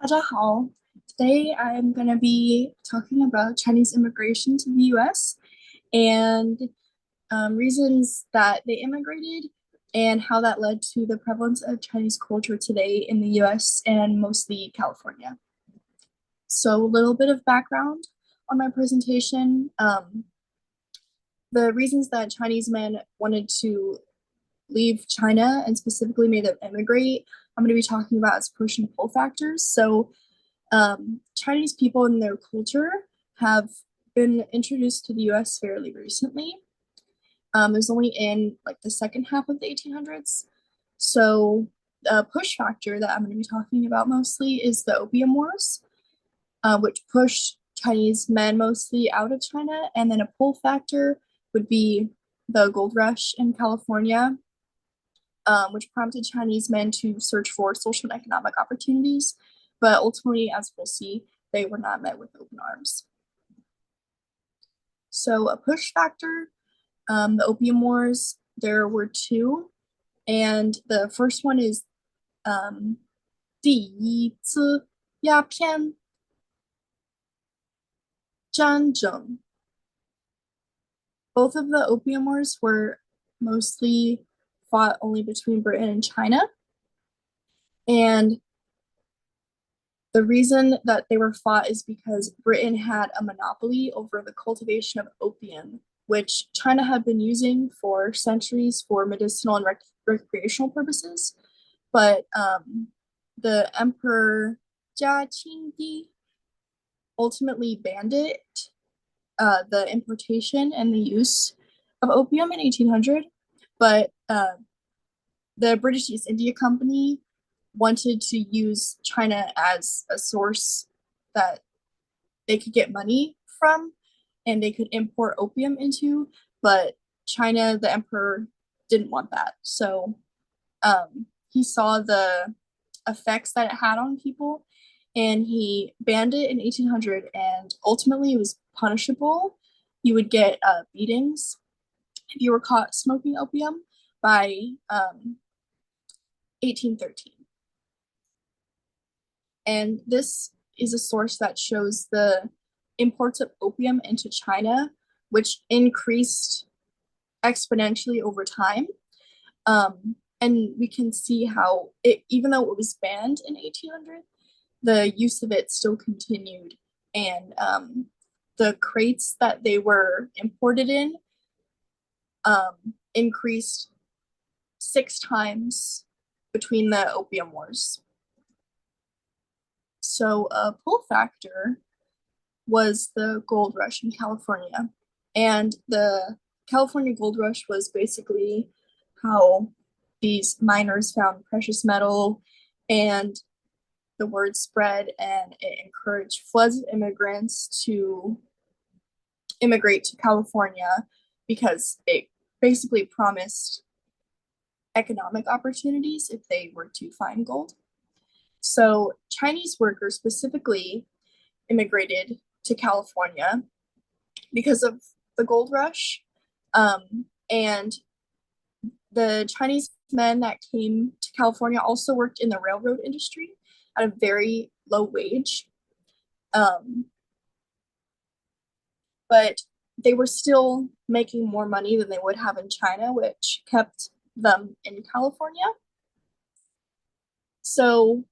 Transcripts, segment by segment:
大家好. Today I'm going to be talking about Chinese immigration to the US and reasons that they immigrated and how that led to the prevalence of Chinese culture today in the US and mostly California. So, a little bit of background on my presentation. The reasons that Chinese men wanted to leave China and specifically made them immigrate, I'm going to be talking about as push and pull factors. So, Chinese people and their culture have been introduced to the US fairly recently. It was only in like the second half of the 1800s. So, the push factor that I'm going to be talking about mostly is the Opium Wars, which pushed Chinese men mostly out of China. And then a pull factor would be the gold rush in California, which prompted Chinese men to search for social and economic opportunities. But ultimately, as we'll see, they were not met with open arms. So, a push factor, the Opium Wars, there were two. And the first one is 第一次鸦片战争. Both of the Opium Wars were mostly fought only between Britain and China. And the reason that they were fought is because Britain had a monopoly over the cultivation of opium, which China had been using for centuries for medicinal and recreational purposes. But the Emperor Jia Qingdi ultimately banned it, the importation and the use of opium in 1800. But the British East India Company wanted to use China as a source that they could get money from and they could import opium into, but China, the emperor, didn't want that. So he saw the effects that it had on people and he banned it in 1800, and ultimately it was punishable. You would get beatings if you were caught smoking opium by 1813. And this is a source that shows the imports of opium into China, which increased exponentially over time. And we can see how it, even though it was banned in 1800, the use of it still continued. And the crates that they were imported in increased 6 times between the Opium Wars. So a pull factor was the gold rush in California. And the California gold rush was basically how these miners found precious metal, and the word spread and it encouraged floods of immigrants to immigrate to California because it basically promised economic opportunities if they were to find gold. So Chinese workers specifically immigrated to California because of the gold rush. And the Chinese men that came to California also worked in the railroad industry at a very low wage. But they were still making more money than they would have in China, which kept them in California. So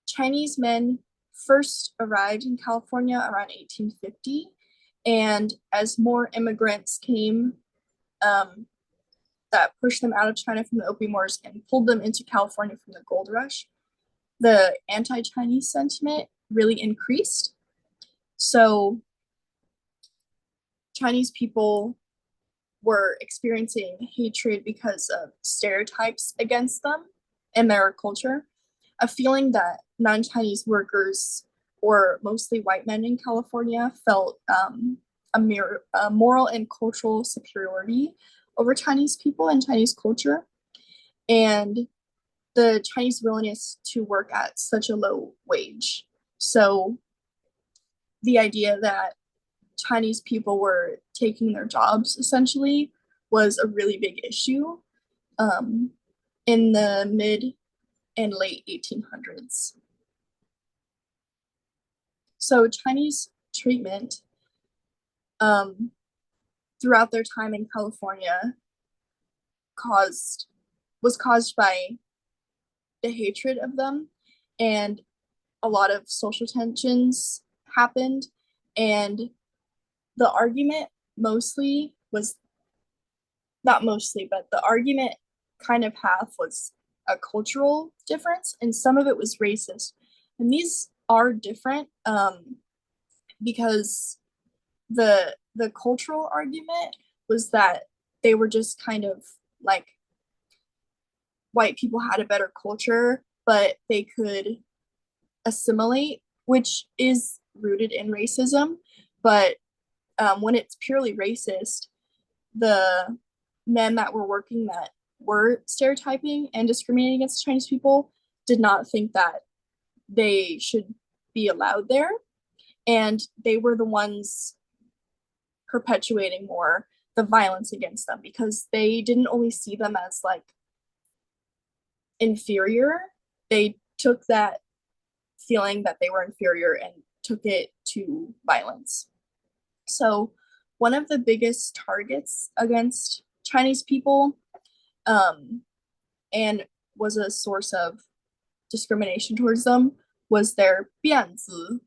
Chinese men first arrived in California around 1850, and as more immigrants came that pushed them out of China from the Opium Wars and pulled them into California from the gold rush, the anti-Chinese sentiment really increased. So Chinese people were experiencing hatred because of stereotypes against them and their culture, a feeling that non-Chinese workers, or mostly white men in California, felt a moral and cultural superiority over Chinese people and Chinese culture, and the Chinese willingness to work at such a low wage. So the idea that Chinese people were taking their jobs essentially was a really big issue in the mid and late 1800s. So Chinese treatment throughout their time in California was caused by the hatred of them, and a lot of social tensions happened, and the argument mostly was not mostly, but the argument kind of half was a cultural difference, and some of it was racist. And these are different because the cultural argument was that they were just kind of like white people had a better culture, but they could assimilate, which is rooted in racism. But when it's purely racist, the men that were working that were stereotyping and discriminating against Chinese people did not think that they should be allowed there. And they were the ones perpetuating more the violence against them because they didn't only see them as like inferior, they took that feeling that they were inferior and took it to violence. So one of the biggest targets against Chinese people and was a source of discrimination towards them was their bianzi,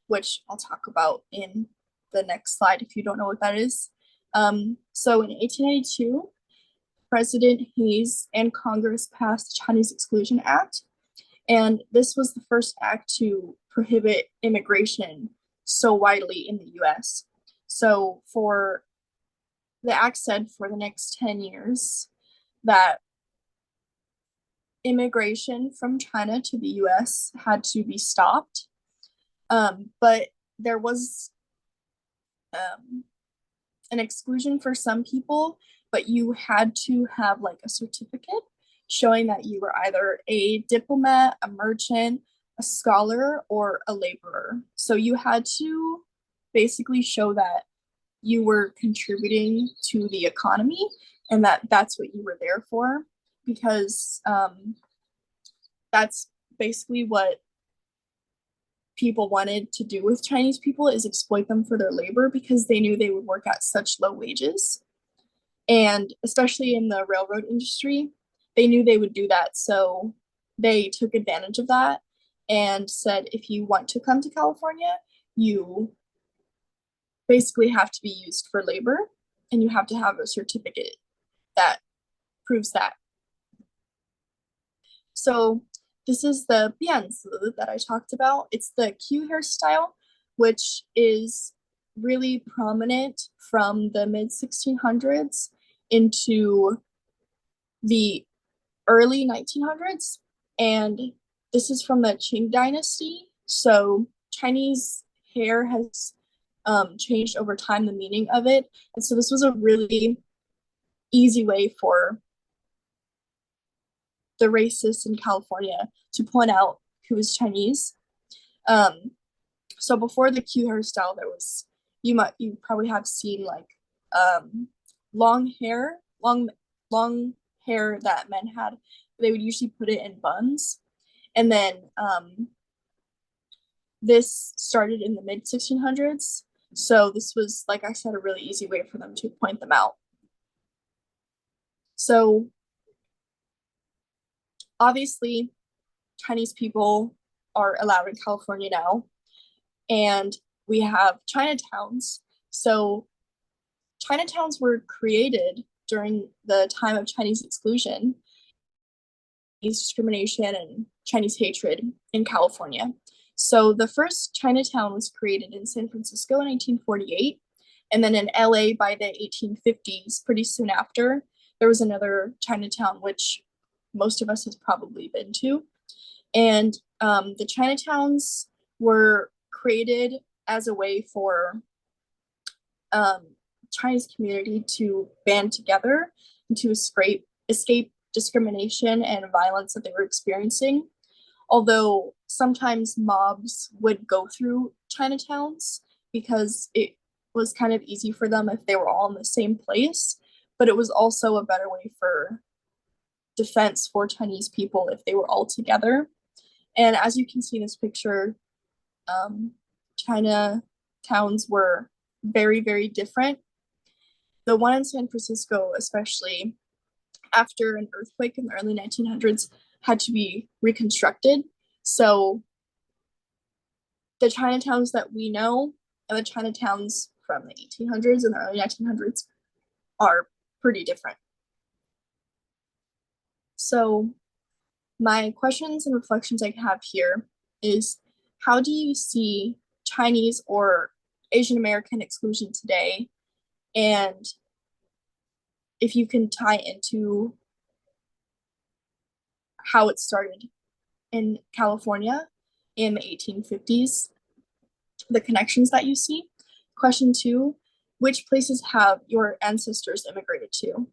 which I'll talk about in the next slide if you don't know what that is. So in 1892, President Hayes and Congress passed the Chinese Exclusion Act, and this was the first act to prohibit immigration so widely in the US. So for the act said for the next 10 years that immigration from China to the US had to be stopped. But there was an exclusion for some people, but you had to have like a certificate showing that you were either a diplomat, a merchant, a scholar, or a laborer. So you had to basically show that you were contributing to the economy and that that's what you were there for, because that's basically what people wanted to do with Chinese people, is exploit them for their labor because they knew they would work at such low wages. And especially in the railroad industry, they knew they would do that. So they took advantage of that and said, if you want to come to California, you basically have to be used for labor and you have to have a certificate that proves that. So this is the bianzi that I talked about. It's the Q hairstyle, which is really prominent from the mid 1600s into the early 1900s. And this is from the Qing dynasty. So Chinese hair has changed over time, the meaning of it. And so this was a really easy way for the racists in California to point out who is Chinese. So before the Q hairstyle, there was you probably have seen like long hair that men had. They would usually put it in buns, and then this started in the mid 1600s. So this was, like I said, a really easy way for them to point them out. So obviously, Chinese people are allowed in California now, and we have Chinatowns. So Chinatowns were created during the time of Chinese exclusion, Chinese discrimination, and Chinese hatred in California. So the first Chinatown was created in San Francisco in 1948, and then in LA by the 1850s, pretty soon after, there was another Chinatown, which most of us has probably been to. And the Chinatowns were created as a way for Chinese community to band together and to escape discrimination and violence that they were experiencing. Although sometimes mobs would go through Chinatowns because it was kind of easy for them if they were all in the same place, but it was also a better way for defense for Chinese people if they were all together. And as you can see in this picture, China towns were very, very different. The one in San Francisco, especially after an earthquake in the early 1900s, had to be reconstructed. So the Chinatowns that we know and the Chinatowns from the 1800s and the early 1900s are pretty different. So my questions and reflections I have here is, how do you see Chinese or Asian American exclusion today? And if you can tie into how it started in California in the 1850s, the connections that you see. Question 2, which places have your ancestors immigrated to?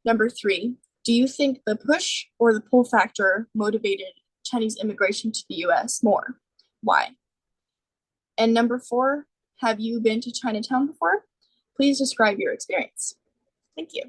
Number 3, do you think the push or the pull factor motivated Chinese immigration to the US more? Why? And number 4, have you been to Chinatown before? Please describe your experience. Thank you.